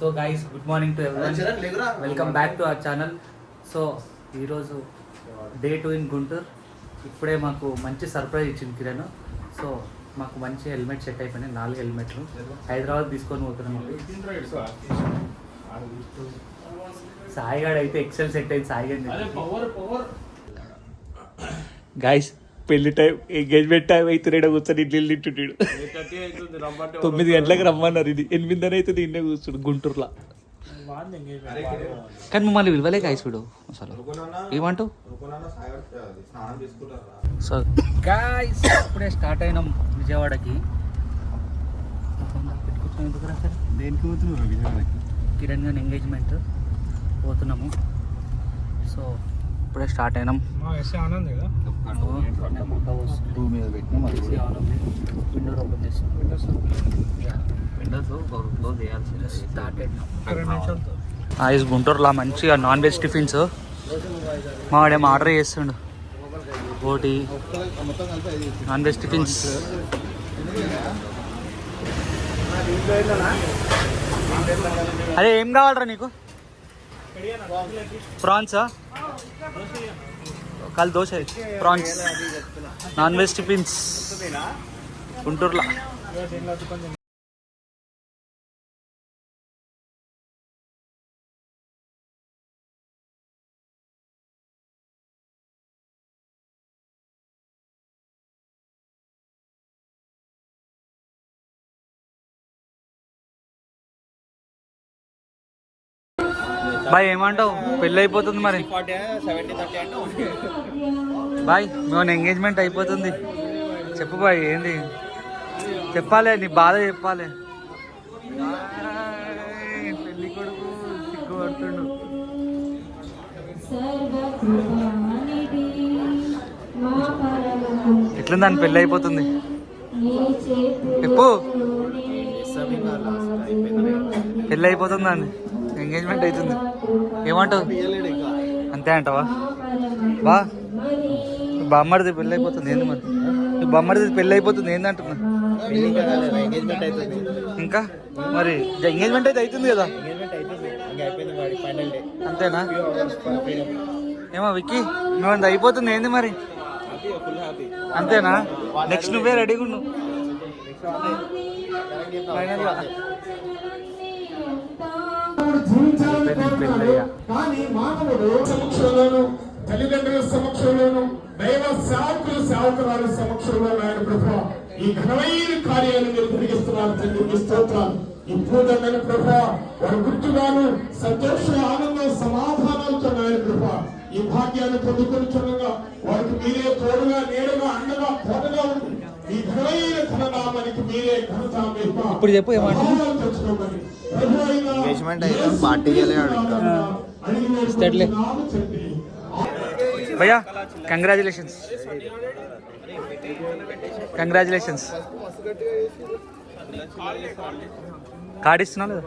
So guys good morning to everyone, welcome back to our channel. So ఈరోజు day 2 in Guntur. ఇప్పుడే మాకు మంచి surprise ఇచ్చింది కిరణ్. సో మాకు మంచి హెల్మెట్ సెట్ అయిపోయినాయి, 4 హెల్మెట్లు హైదరాబాద్ తీసుకొని పోతున్నాం. సాయిగాడు అయితే ఎక్సెల్ సెట్ అయింది. సాయిగాడి గైస్ పెళ్లి టైం, ఎంగేజ్మెంట్ టైం అయితే కూర్చొని ఇడ్లీ తింటున్నాడు. 9 గంటలకు రమ్మన్నారు, ఇది 8:30 అవుతుంది. ఇన్నే కూర్చుడు గుంటూరులో. కానీ మమ్మల్ని విలువలే గాయస్ వీడు అసలు ఏమంటూ. సో గాయస్ ఇప్పుడే స్టార్ట్ అయినాం విజయవాడకి. దేనికి పోతున్నారు విజయవాడకి? కిరణ్ గారి ఎంగేజ్మెంట్ పోతున్నాము. సో ఇప్పుడే స్టార్ట్ అయినాం. విండో ఓపెన్ చేసి గుంటూరులో మంచిగా నాన్ వెజ్ టిఫిన్స్ మా వాడేమో ఆర్డర్ చేస్తుండు. ఒకటి నాన్ వెజ్ టిఫిన్స్. అదే ఏం కావాలరా నీకు? ప్రాన్సా? కాల్ dosa, prawns, non veg tiffins గుంటూరులో. బాయ్ ఏమంటావు? పెళ్ళి అయిపోతుంది మరి బాయ్. మేము ఎంగేజ్మెంట్ అయిపోతుంది. చెప్పు బాయ్, ఏంది చెప్పాలి, నీ బాధ చెప్పాలి. పెళ్ళి కొడుకు సిగ్గుపడుతుండు. ఎట్లుంది అని పెళ్ళి అయిపోతుంది చెప్పు. పెళ్ళి అయిపోతుందండి, ఎంగేజ్మెంట్ అవుతుంది. ఏమంటావు? అంతే అంటావా? బామ్మడిది పెళ్ళి అయిపోతుంది ఏంది మరి? బామ్మడిది పెళ్ళి అయిపోతుంది ఏంది అంటున్నా? ఇంకా మరి ఎంగేజ్మెంట్ అయితే అవుతుంది కదా, అంతేనా? ఏమో విక్కీ, నువ్వు అయిపోతుంది ఏంది మరి? అంతేనా? నెక్స్ట్ నువ్వే రెడీగా ఉన్నావు ఫైనల్గా. కానీ మానవుడు సమక్షంలోను, తల్లిదండ్రుల సమక్షంలోను, దైవ సేవకురాల సమక్షంలోను ఆయన ప్రభా ఈ ఘనమైన కార్యాలు మీరు జరిగిస్తున్నారు. తండ్రి స్తోత్రాలు. ఈ పూర్ణమైన ప్రభా వారి గుర్తుగాను సంతోష ఆనందం సమాధానాలతో ఆయన ప్రభా ఈ భాగ్యాన్ని పొందుకొనిచుండగా వారికి మీరే తోడుగా, నీడగా, అండగా, తోడుగా ఉంది. ఈ ఘనమైన ఘననామానికి మీరే ఘనత. ఇప్పుడు చెప్పు ఏమంటారు? ఎంగేజ్మెంట్ అయితే పార్టీ చేయలేడు ఇంకా. భయ్యా కంగ్రాచులేషన్స్, కంగ్రాచులేషన్స్. కార్డు ఇస్తున్నా లేదా?